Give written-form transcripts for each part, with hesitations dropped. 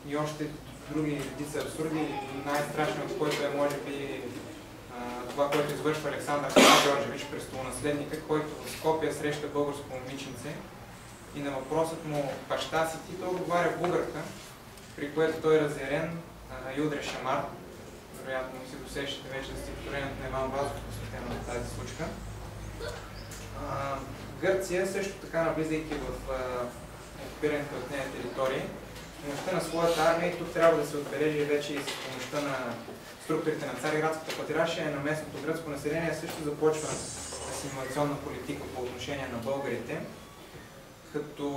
и още други редица абсурди. Най-страшният от който е, може би, това, което извършва Александър Караджорджевич, престолонаследника, който в Скопие среща българско момиченце и на въпросът му баща си ти, той отговаря българка, при което той е разярен и удря шамар. Вероятно си досещате вече за стихотворението на Иван Вазов, посветено на тази случка. Гърция също така, навлизайки в окупираните от нея територии, с помощта на своята армия, и тук трябва да се отбележи вече и с помощта на структурите на Цариградската патриаршия, на местното гръцко население също започва асимилационна политика по отношение на българите, като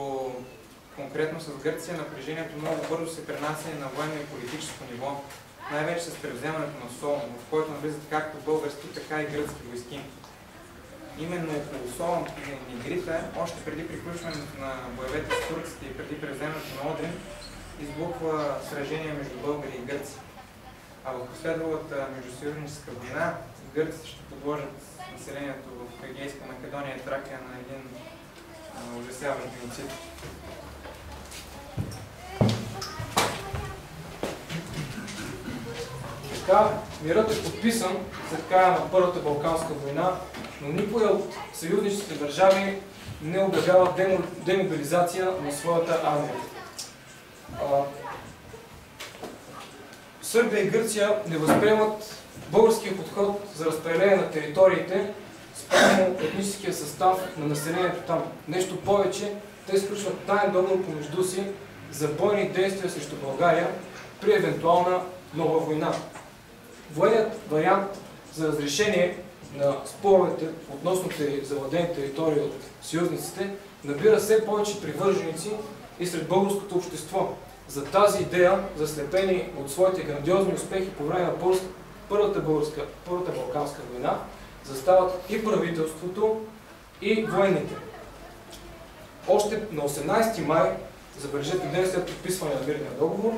конкретно с Гърция напрежението много бързо се пренася и на военно и политическо ниво, най-вече с превземането на Солун, в който навлизат както български, така и гръцки войски. Именно около Солун и Нигрита, още преди приключването на боевете с турците и преди превземането на Одрин, избухва сражение между българи и гърци. А в последвалата междусъюзническа война гърците ще подложат населението в Егейска Македония и Тракия на един ужасяващ геноцид. Така, мирът е подписан след края на Първата Балканска война, но никоя от съюзническите държави не обявява демобилизация на своята армия. Сърбия и Гърция не възприемат българския подход за разпределение на териториите спрямо етническия състав на населението там. Нещо повече, те сключват таен договор помежду си за бойни действия срещу България при евентуална нова война. Военният вариант за разрешение на споровете относно завладени територии от съюзниците набира все повече привърженици и сред българското общество. За тази идея, заслепени от своите грандиозни успехи по време на Първата Балканска война, застават и правителството, и военните. Още на 18 май, забележете ден след подписване на мирния договор,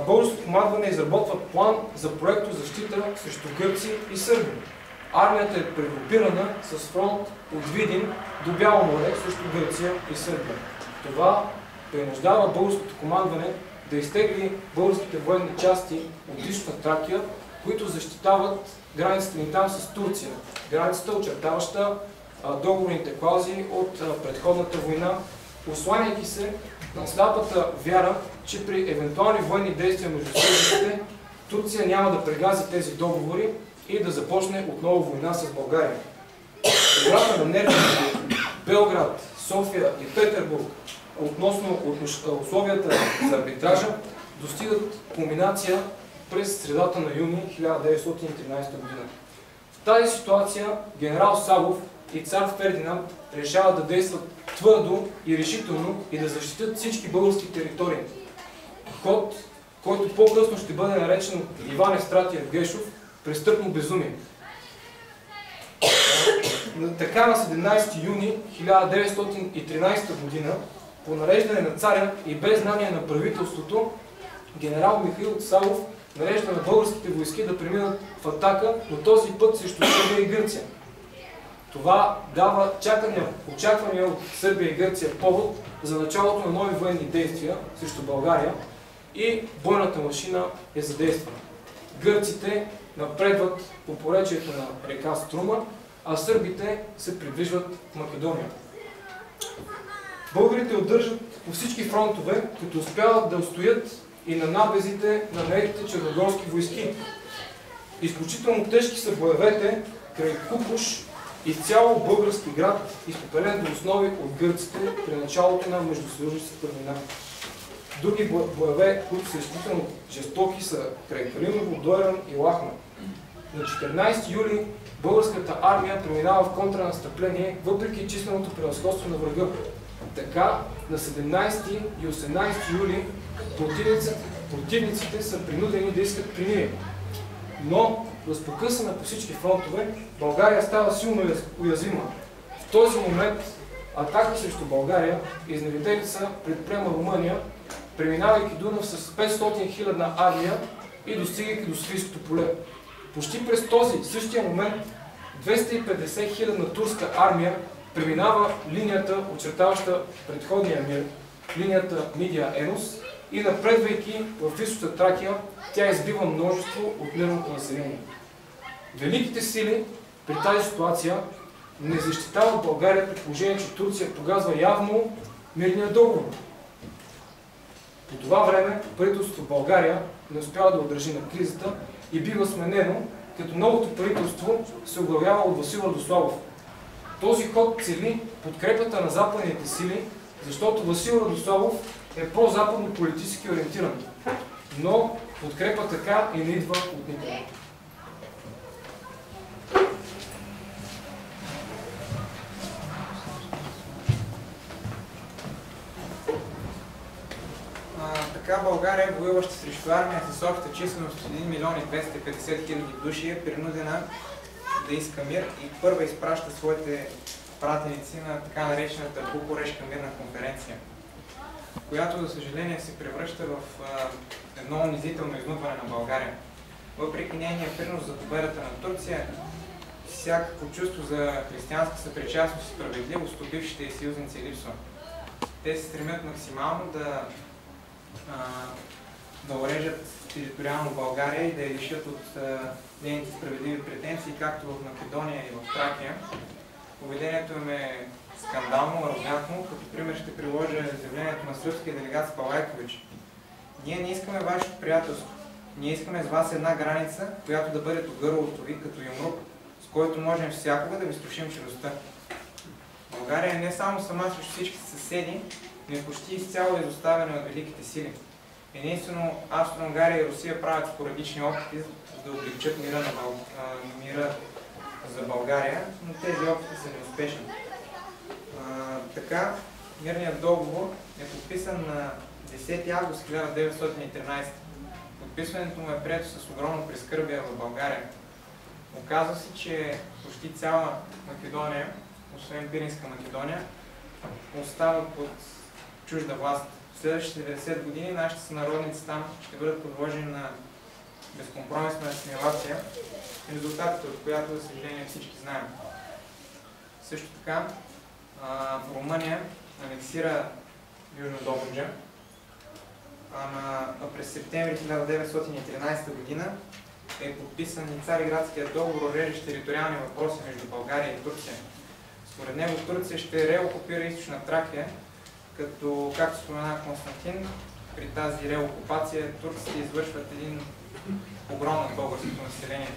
българското командване изработва план за проекто защита срещу гърци и сърби. Армията е прегрупирана с фронт от Видин до Бяло море срещу Гърция и Сърбия. Това принуждава българското командване да изтегли българските военни части от източна Тракия, които защитават границата ни там с Турция. Границата, очертаваща договорните клаузи от предходната война, осланяйки се на слабата вяра, че при евентуални военни действия между съюзниците Турция няма да прегази тези договори и да започне отново война с България. Играта на нервите Белград, София и Петербург относно условията за арбитража достигат кулминация през средата на юни 1913 година. В тази ситуация генерал Савов и цар Фердинанд решават да действат твърдо и решително и да защитят всички български територии. Ход, който по-късно ще бъде наречен от Иван Евстратиев Гешов престъпно безумие. Така на 17 юни 1913 година, по нареждане на царя и без знание на правителството, генерал Михаил Савов нарежда на българските войски да преминат в атака, но този път срещу Сърбия и Гърция. Това дава очаквания от Сърбия и Гърция повод за началото на нови военни действия срещу България и бойната машина е задействана. Гърците напредват по поречието на река Струма, а сърбите се придвижват в Македония. Българите удържат по всички фронтове, като успяват да устоят и на набезите на наетите черногорски войски. Изключително тежки са боевете край Кукуш и цял български град, изпопелен до основи от гърците при началото на междусъюзническата война. Други боеве, които са изключително жестоки, са край Калиново, Дойран и Лахна. На 14 юли българската армия преминава в контранастъпление, въпреки численото превъзходство на врага. Така, на 17 и 18 юли противниците са принудени да искат примирие. Но, разпокъсана по всички фронтове, България става силно уязвима. В този момент атака срещу България изневиделица предприема Румъния, преминавайки Дунав с 500 хилядна армия и достигайки до Софийското поле. Почти през този същия момент 250 хилядна турска армия преминава линията, очертаваща предходния мир, линията Мидия-Енос, и напредвайки в източна Тракия, тя избива множество от мирното население. Великите сили при тази ситуация не защитават България при положение, че Турция погазва явно мирния договор. По това време правителството в България не успява да удържи на кризата и бива сменено, като новото правителство се оглавява от Васил Радославов. Този ход цели подкрепата на западните сили, защото Васил Радославов е про-западно политически ориентиран. Но подкрепа така и не идва от никъде. Така България, воюваща срещу армия с обща численост 1 милион и 250 хиляди души, е принудена да иска мир и първа изпраща своите пратеници на така наречената Букурешка мирна конференция, която, за съжаление, се превръща в едно унизително изнудване на България. Въпреки нейния принос за победата на Турция, всякакво чувство за християнска съпричастност и справедливост от бившите и съюзници липсва. Те се стремят максимално да урежат териториално България и да я лишат от нейните справедливи претенции, както в Македония и в Тракия. Поведението им е скандално, арогантно. Като пример ще приложа изявлението на сръбския делегат Спалайкович. Ние не искаме вашето приятелство. Ние искаме с вас една граница, която да бъде до гърлото ви като юмрук, с който можем всякога да ви струшим челюстта. България е не само сама срещу всички съседи, но и почти изцяло изоставена от великите сили. Единствено Австро-Унгария и Русия правят спорадични опити за да облегчат мира за България, но тези опити са неуспешни. Така, мирният договор е подписан на 10 август 1913. Подписването му е прието с огромно прискърбие в България. Оказва се, че почти цяла Македония, освен Пиринска Македония, остава под чужда власт. В следващите 90 години нашите сънародници там ще бъдат подложени на безкомпромисна асимилация, резултатите от която, за съжаление, всички знаем. Също така, Румъния анексира Южна Добруджа, а през септември 1913 година е подписан и Цариградският договор, уреждащ териториални въпроси между България и Турция. Според него Турция ще реокупира източна Тракия, като, както спомена Константин, при тази реокупация турците извършват един погром над българското население.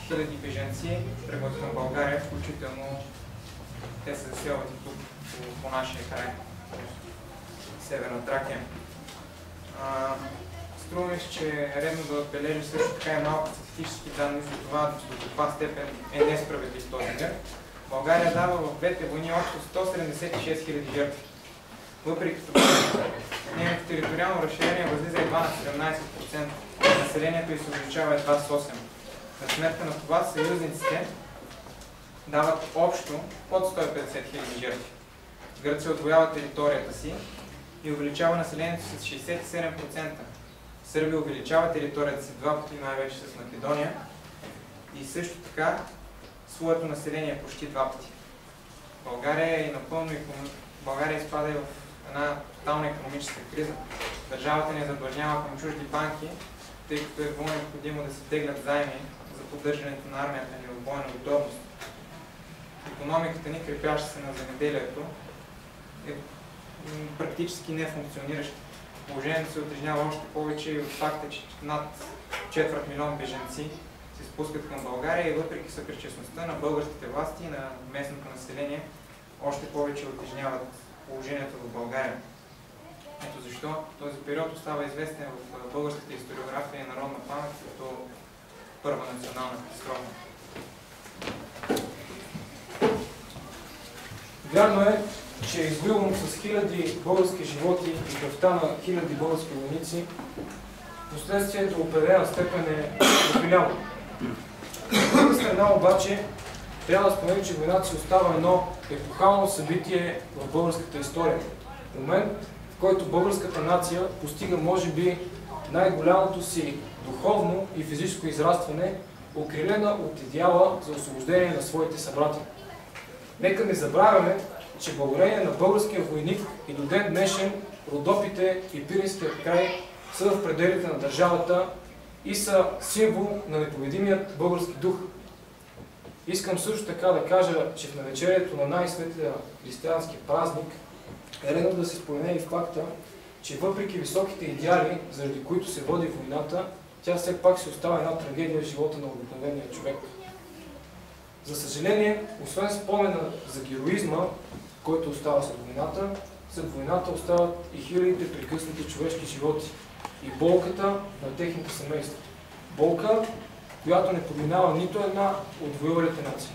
Хиляди бежанци тръгват към България, включително те се заселват и тук по нашия край, Северна Тракия. Струва ми се, че е редно да отбележи също така и малко статистически данни за това до каква степен е несправедлив този мир. България дава в двете войни общо 176 000 жертви. Въпреки това, нейното териториално разширение възлиза едва на 17%. Населението й се увеличава едва с 8%. На сметка на това съюзниците дават общо под 150 000 жертви. Гърция отвоява територията си и увеличава населението с 67%. Сърбия увеличава територията си 2 пъти, най-вече с Македония, и също така своето население почти 2 пъти. България изпада и в една тотална икономическа криза. Държавата ни задлъжнява към чужди банки, тъй като е било необходимо да се теглят заеми за поддържането на армията ни в бойна готовност. Икономиката ни, крепяща се на земеделието, е практически не функционираща. Положението се утежнява още повече и от факта, че над 250 000 бежанци се спускат към България и въпреки съпричастността на българските власти и на местното население, още повече утежняват положението в България. Ето защо този период остава известен в българската историография и народна памет като първа национална катастрофа. Вярно е, че е извоювано с хиляди български животи и кръвта на хиляди български войници, последствие до определена степен е голямо. От друга страна обаче, трябва да споменем, че войната си остава едно епохално събитие в българската история. Момент, в който българската нация постига, може би, най-голямото си духовно и физическо израстване, окрилена от идеала за освобождение на своите събрати. Нека не забравяме, че благодарение на българския войник и до ден днешен Родопите и Пиринският край са в пределите на държавата и са символ на непобедимият български дух. Искам също така да кажа, че в навечерието на най-светлия християнски празник е редно да се спомене и факта, че въпреки високите идеали, заради които се води войната, тя все пак си остава една трагедия в живота на обикновения човек. За съжаление, освен спомена за героизма, който остава след войната остават и хилядите прекъснати човешки животи и болката на техните семейства. Болка, която не подминава нито една от воювалите нации.